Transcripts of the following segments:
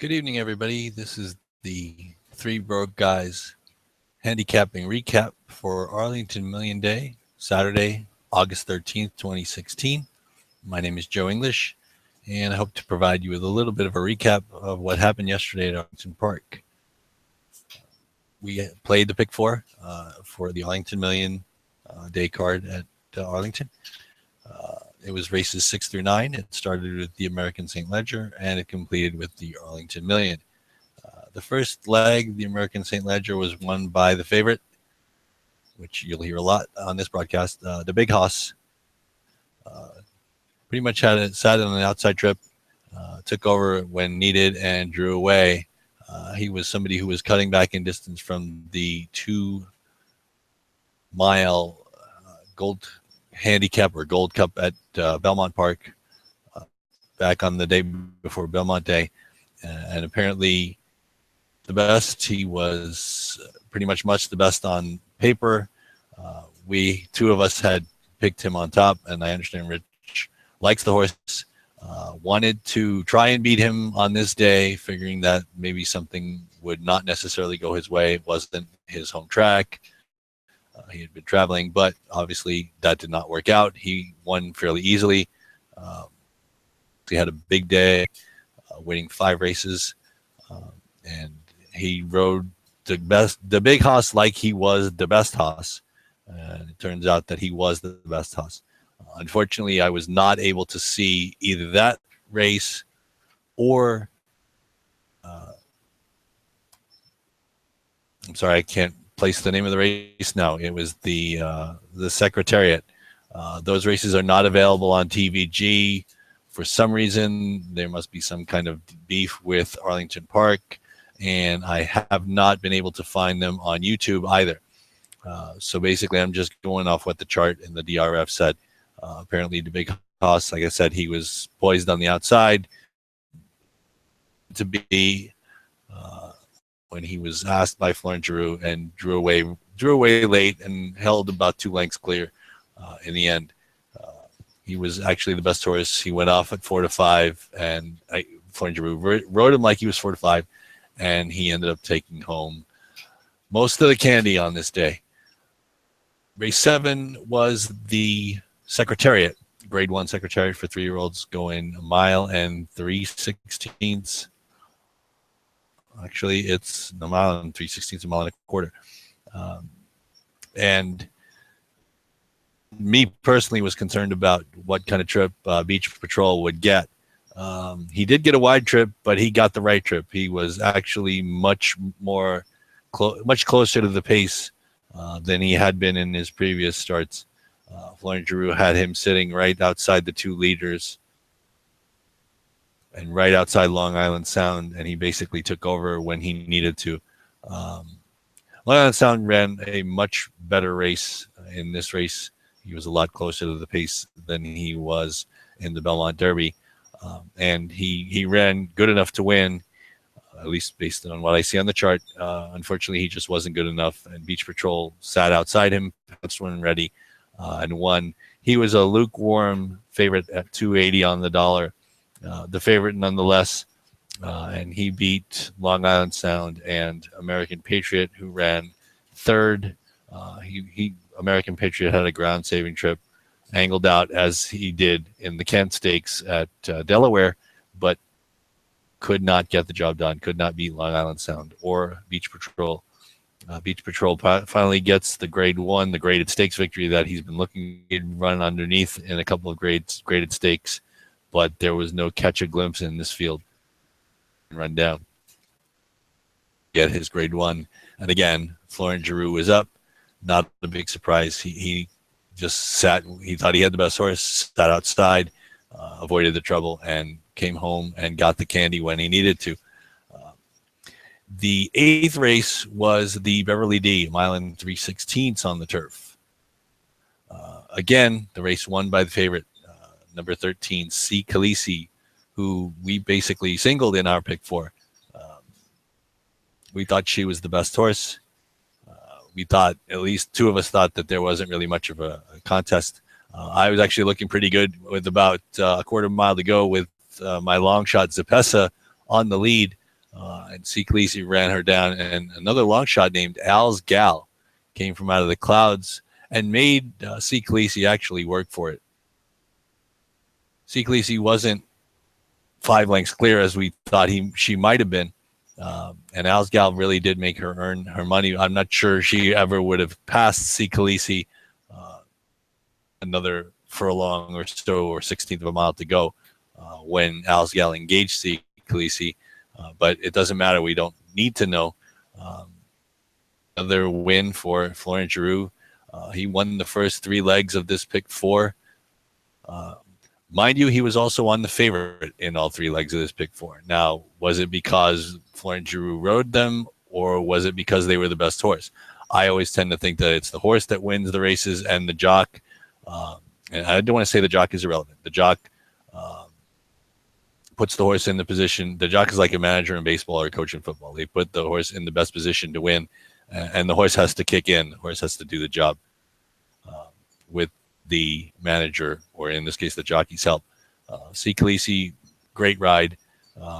Good evening, everybody. This is the Three Broke Guys handicapping recap for Arlington Million Day, Saturday, August 13th, 2016. My name is Joe English, and I hope to provide you with a little bit of a recap of what happened yesterday at Arlington Park. We played the pick four for the Arlington Million Day card at Arlington. It was races 6 through 9. It started with the American St. Ledger, and it completed with the Arlington Million. The first leg, the American St. Ledger, was won by the favorite, which you'll hear a lot on this broadcast. The Big Hoss pretty much sat on an outside trip, took over when needed, and drew away. He was somebody who was cutting back in distance from the 2-mile gold handicap or gold cup at Belmont Park back on the day before Belmont Day. And apparently the best. He was pretty much the best on paper. Two of us had picked him on top, and I understand Rich likes the horse. Wanted to try and beat him on this day, figuring that maybe something would not necessarily go his way. It wasn't his home track. He had been traveling, but obviously that did not work out. He won fairly easily. He had a big day, winning 5 races, and he rode the Big Hoss like he was the best hoss, and it turns out that he was the best hoss. Unfortunately, I was not able to see either that race or I'm sorry, I can't place the name of the race now. It was the Secretariat. Those races are not available on TVG. For some reason, there must be some kind of beef with Arlington Park, and I have not been able to find them on YouTube either. So basically, I'm just going off what the chart and the DRF said. Apparently, the Big Hoss, like I said, he was poised on the outside to be when he was asked by Florent Giroux and drew away late and held about 2 lengths clear in the end. He was actually the best horse. He went off at 4-5, and Florent Giroux rode him like he was 4-5, and he ended up taking home most of the candy on this day. Race 7 was the Secretariat, Grade 1 Secretariat for 3-year-olds, going 1 mile and 3/16. Actually, it's 1 mile and 3/16, 1 mile and a quarter. And me personally was concerned about what kind of trip Beach Patrol would get. He did get a wide trip, but he got the right trip. He was actually much closer to the pace than he had been in his previous starts. Florent Giroux had him sitting right outside the 2 leaders and right outside Long Island Sound, and he basically took over when he needed to. Long Island Sound ran a much better race in this race. He was a lot closer to the pace than he was in the Belmont Derby, and he ran good enough to win, at least based on what I see on the chart. Unfortunately, he just wasn't good enough, and Beach Patrol sat outside him, pounced when ready, and won. He was a lukewarm favorite at 280 on the dollar. The favorite nonetheless, and he beat Long Island Sound and American Patriot, who ran 3rd. American Patriot had a ground-saving trip, angled out as he did in the Kent Stakes at Delaware, but could not get the job done, could not beat Long Island Sound or Beach Patrol. Beach Patrol finally gets the Grade 1, the graded stakes victory that he's been looking to run underneath in a couple of graded stakes, but there was no catch a glimpse in this field. Run down. Get his Grade 1. And again, Florent Giroux was up. Not a big surprise. He just sat. He thought he had the best horse, sat outside, avoided the trouble, and came home and got the candy when he needed to. The 8th race was the Beverly D, 1 mile and 3/16 on the turf. Again, the race won by the favorite, number 13, C. Khaleesi, who we basically singled in our pick 4. We thought she was the best horse. We thought, at least 2 of us thought, that there wasn't really much of a contest. I was actually looking pretty good with about a quarter mile to go with my long shot Zapesa on the lead. and C. Khaleesi ran her down, and another long shot named Al's Gal came from out of the clouds and made C. Khaleesi actually work for it. C. Khaleesi wasn't 5 lengths clear as we thought she might have been. And Al's Gal really did make her earn her money. I'm not sure she ever would have passed C. Khaleesi another furlong or so, or 16th of a mile to go when Al's Gal engaged C. Khaleesi. But it doesn't matter. We don't need to know. Another win for Florent Giroux. He won the first 3 legs of this pick 4. Mind you, he was also on the favorite in all 3 legs of this pick 4. Now, was it because Florent Giroux rode them, or was it because they were the best horse? I always tend to think that it's the horse that wins the races, and the jock, and I don't want to say the jock is irrelevant. The jock puts the horse in the position. The jock is like a manager in baseball or a coach in football. They put the horse in the best position to win, and the horse has to kick in. The horse has to do the job with the manager, or in this case, the jockey's help. C. Khaleesi, great ride.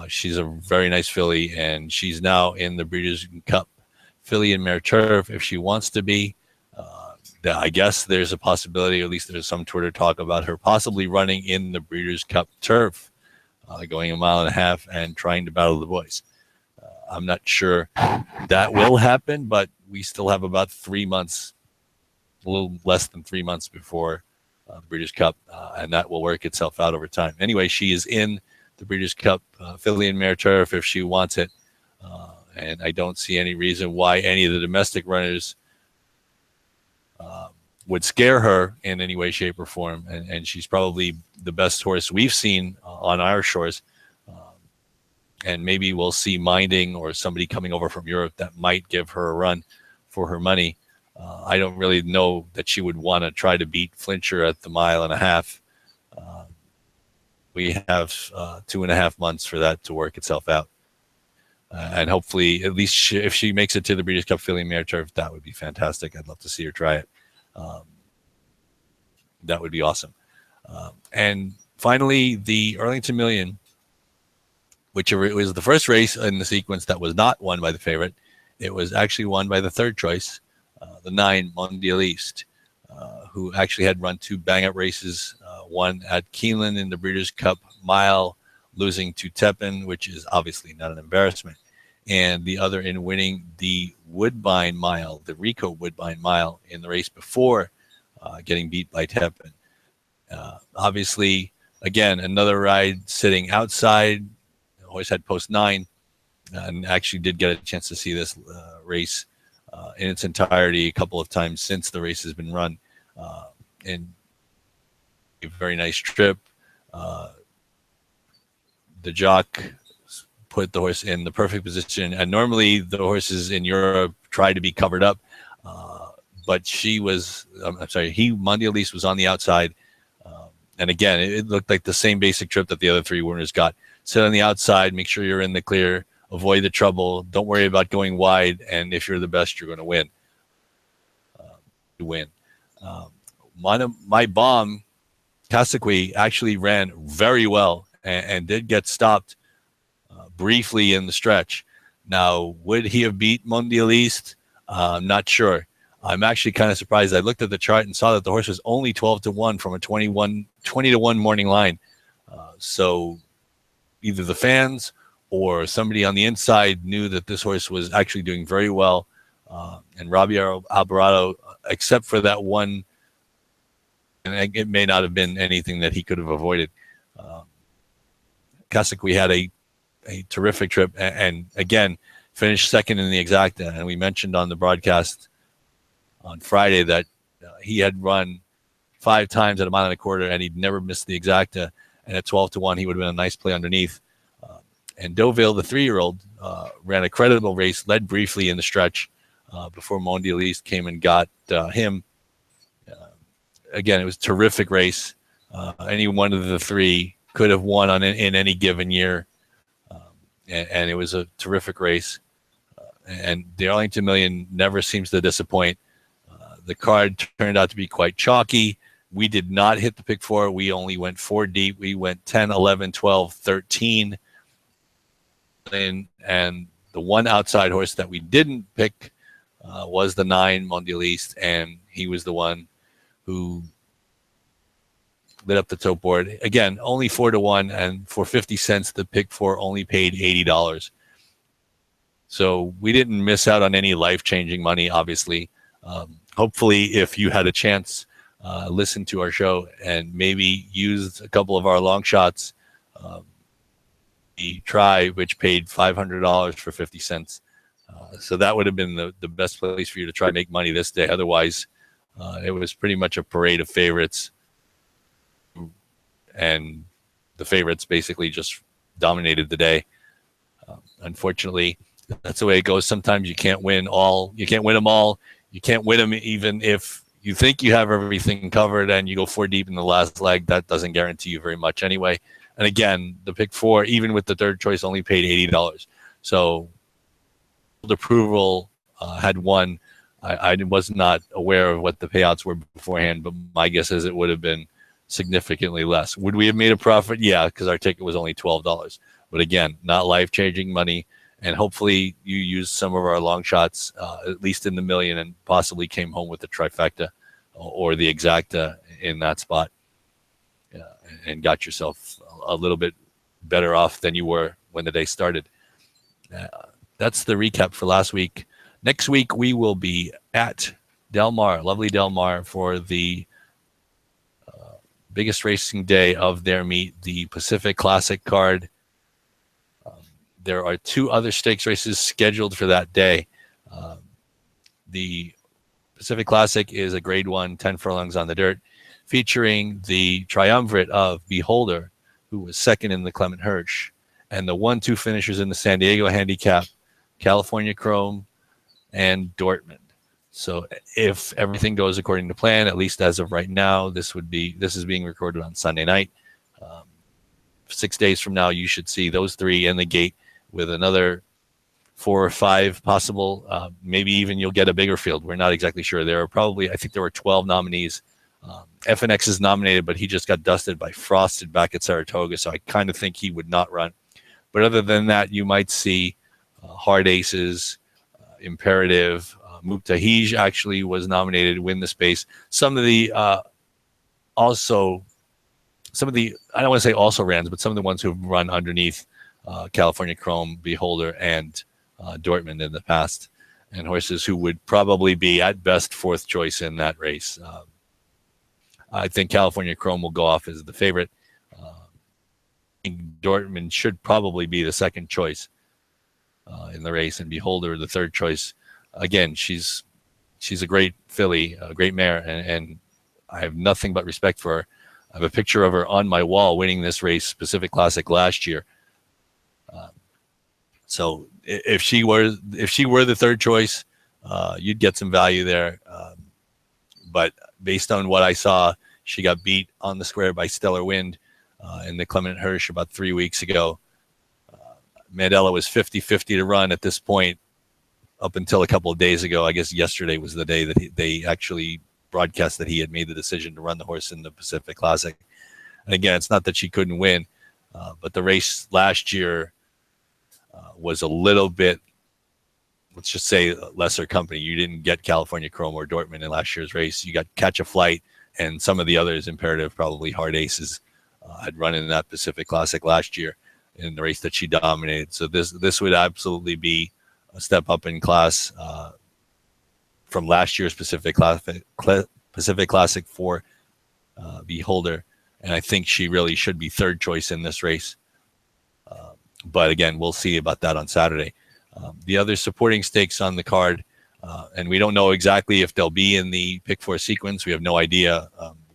She's a very nice filly, and she's now in the Breeders' Cup Filly and Mare Turf if she wants to be. I guess there's a possibility, or at least there's some Twitter talk about her possibly running in the Breeders' Cup Turf, going 1.5 miles and trying to battle the boys. I'm not sure that will happen, but we still have about 3 months, a little less than 3 months before the Breeders' Cup, and that will work itself out over time. Anyway, she is in the Breeders' Cup Filly and Mare Turf if she wants it, and I don't see any reason why any of the domestic runners would scare her in any way, shape, or form, and she's probably the best horse we've seen on our shores, and maybe we'll see Minding or somebody coming over from Europe that might give her a run for her money. I don't really know that she would want to try to beat Flincher at the 1.5 miles. We have 2.5 months for that to work itself out. And hopefully, at least if she makes it to the Breeders' Cup Filly and Mare Turf, that would be fantastic. I'd love to see her try it. That would be awesome. And finally, the Arlington Million, which was the first race in the sequence that was not won by the favorite. It was actually won by the third choice, the 9 Mondialiste, who actually had run 2 bang-up races, one at Keeneland in the Breeders' Cup Mile, losing to Tepin, which is obviously not an embarrassment, and the other in winning the Woodbine Mile, the Rico Woodbine Mile, in the race before getting beat by Tepin. Obviously, again, another ride sitting outside. The horse had post 9, and actually did get a chance to see this race in its entirety a couple of times since the race has been run. And a very nice trip. The jock put the horse in the perfect position, and normally the horses in Europe try to be covered up, but Mondialiste was on the outside, and again, it looked like the same basic trip that the other 3 winners got. Sit on the outside, make sure you're in the clear, avoid the trouble, don't worry about going wide, and if you're the best, you're going to win. My bomb, Kasakwi, actually ran very well and did get stopped briefly in the stretch. Now, would he have beat Mondialiste? I'm not sure. I'm actually kind of surprised. I looked at the chart and saw that the horse was only 12-1 from a 20-1 morning line. So either the fans or somebody on the inside knew that this horse was actually doing very well. And Robbie Alvarado, except for that one, and it may not have been anything that he could have avoided. Kasakwi had a terrific trip, and again, finished second in the exacta. And we mentioned on the broadcast on Friday that he had run 5 times at 1.25 miles, and he'd never missed the exacta. And at 12-1, he would have been a nice play underneath. And Deauville, the 3-year-old, ran a creditable race, led briefly in the stretch before Mondialiste came and got him. Again, it was a terrific race. Any one of the 3 could have won in any given year. And it was a terrific race. And the Arlington Million never seems to disappoint. The card turned out to be quite chalky. We did not hit the pick 4. We only went 4 deep. We went 10, 11, 12, 13. And the one outside horse that we didn't pick was the 9 Mondialiste, and he was the one who lit up the top board. Again, only 4-1, and for 50 cents, the pick 4 only paid $80. So we didn't miss out on any life-changing money, obviously. Hopefully, if you had a chance, listen to our show and maybe used a couple of our long shots. The try, which paid $500 for 50 cents. So that would have been the best place for you to try to make money this day. Otherwise, it was pretty much a parade of favorites. And the favorites basically just dominated the day. Unfortunately, that's the way it goes. Sometimes you can't win all. You can't win them all. You can't win them even if you think you have everything covered and you go 4 deep in the last leg. That doesn't guarantee you very much anyway. And again, the pick 4, even with the third choice, only paid $80. So approval had won. I was not aware of what the payouts were beforehand, but my guess is it would have been significantly less. Would we have made a profit? Yeah, because our ticket was only $12. But again, not life-changing money. And hopefully you used some of our long shots, at least in the million, and possibly came home with the trifecta or the exacta in that spot, and got yourself a little bit better off than you were when the day started. That's the recap for last week. Next week, we will be at Del Mar, lovely Del Mar, for the biggest racing day of their meet, the Pacific Classic card. There are 2 other stakes races scheduled for that day. The Pacific Classic is a grade 1, 10 furlongs on the dirt, featuring the triumvirate of Beholder, who was second in the Clement Hirsch, and the 1-2 finishers in the San Diego Handicap, California Chrome, and Dortmund. So if everything goes according to plan, at least as of right now, this is being recorded on Sunday night. 6 days from now, you should see those 3 in the gate with another 4 or 5 possible. Maybe even you'll get a bigger field. We're not exactly sure. There are probably, I think there were 12 nominees. FNX is nominated, but he just got dusted by Frosted back at Saratoga, so I kind of think he would not run. But other than that, you might see Hard Aces, Imperative, Muktahij actually was nominated to win the space. Some of the I don't want to say also rans, but some of the ones who've run underneath California Chrome, Beholder, and Dortmund in the past, and horses who would probably be at best 4th choice in that race. I think California Chrome will go off as the favorite. Dortmund should probably be the 2nd choice in the race, and Beholder the 3rd choice. Again, she's a great filly, a great mare, and I have nothing but respect for her. I have a picture of her on my wall winning this race, Pacific Classic, last year. So if she were the 3rd choice, you'd get some value there. But based on what I saw, she got beat on the square by Stellar Wind in the Clement Hirsch about 3 weeks ago. Mandela was 50-50 to run at this point up until a couple of days ago. I guess yesterday was the day that they actually broadcast that he had made the decision to run the horse in the Pacific Classic. And again, it's not that she couldn't win, but the race last year was a little bit, let's just say, lesser company. You didn't get California Chrome or Dortmund in last year's race. You got Catch a Flight, and some of the others, Imperative, probably Hard Aces, had run in that Pacific Classic last year in the race that she dominated. So this would absolutely be a step up in class from last year's Pacific Classic for Beholder, and I think she really should be 3rd choice in this race. But again, we'll see about that on Saturday. The other supporting stakes on the card, and we don't know exactly if they'll be in the pick 4 sequence. We have no idea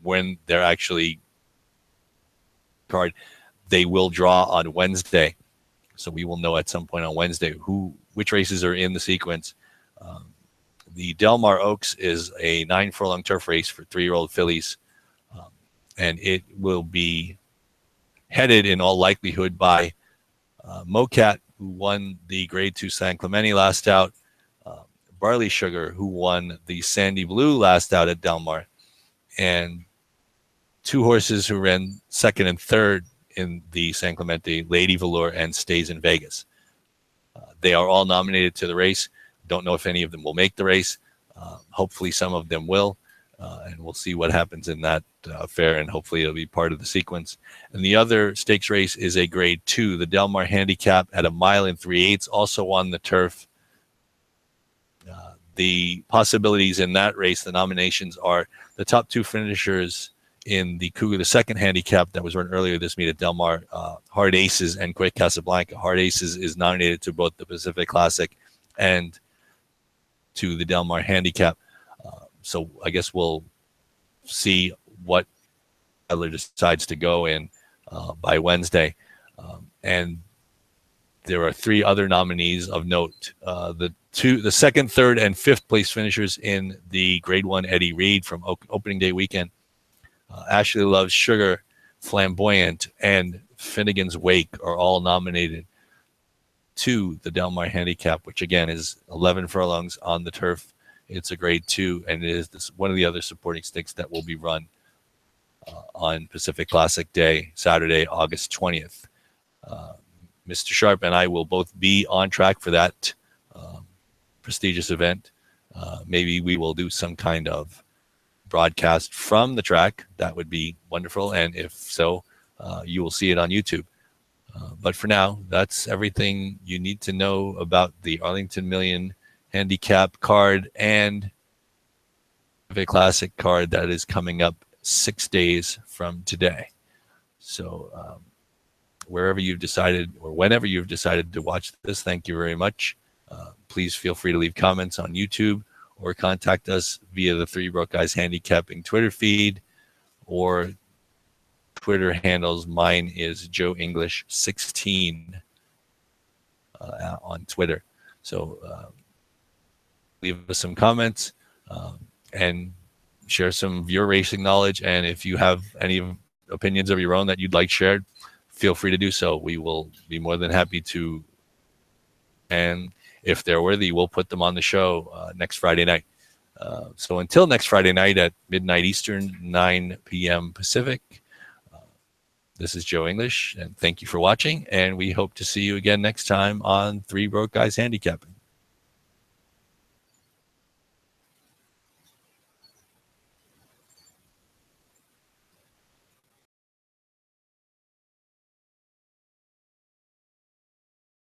when they're actually card. They will draw on Wednesday, so we will know at some point on Wednesday which races are in the sequence. The Del Mar Oaks is a 9 furlong turf race for 3-year-old fillies, and it will be headed in all likelihood by Mocat, who won the Grade 2 San Clemente last out, Barley Sugar, who won the Sandy Blue last out at Del Mar, and 2 horses who ran 2nd and 3rd in the San Clemente, Lady Velour and Stays in Vegas. They are all nominated to the race. Don't know if any of them will make the race. Hopefully some of them will, and we'll see what happens in that fair, and hopefully it'll be part of the sequence. And the other stakes race is a grade 2, the Del Mar Handicap at 1 mile and 3/8, also on the turf. The possibilities in that race, the nominations are the top 2 finishers in the Cougar, the second handicap that was run earlier this meet at Del Mar, Hard Aces and Quick Casablanca. Hard Aces is nominated to both the Pacific Classic and to the Del Mar Handicap. So I guess we'll see what Adler decides to go in by Wednesday. And there are 3 other nominees of note. The second, third, and fifth place finishers in the Grade 1 Eddie Reed from opening day weekend. Ashley Love's Sugar, Flamboyant, and Finnegan's Wake are all nominated to the Del Mar Handicap, which again is 11 furlongs on the turf. It's a grade 2, and it is one of the other supporting stakes that will be run on Pacific Classic Day, Saturday, August 20th. Mr. Sharp and I will both be on track for that prestigious event. Maybe we will do some kind of broadcast from the track. That would be wonderful, and if so, you will see it on YouTube. But for now, that's everything you need to know about the Arlington Million handicap card and the Classic card that is coming up 6 days from today. So wherever you've decided, or whenever you've decided to watch this, thank you very much. Please feel free to leave comments on YouTube or contact us via the Three Broke Guys Handicapping Twitter feed or Twitter handles. Mine is Joe English 16 on Twitter. So leave us some comments and share some of your racing knowledge. And if you have any opinions of your own that you'd like shared, feel free to do so. We will be more than happy to. And if they're worthy, we'll put them on the show next Friday night. So until next Friday night at midnight Eastern, 9 p.m. Pacific, this is Joe English, and thank you for watching. And we hope to see you again next time on Three Broke Guys Handicapping.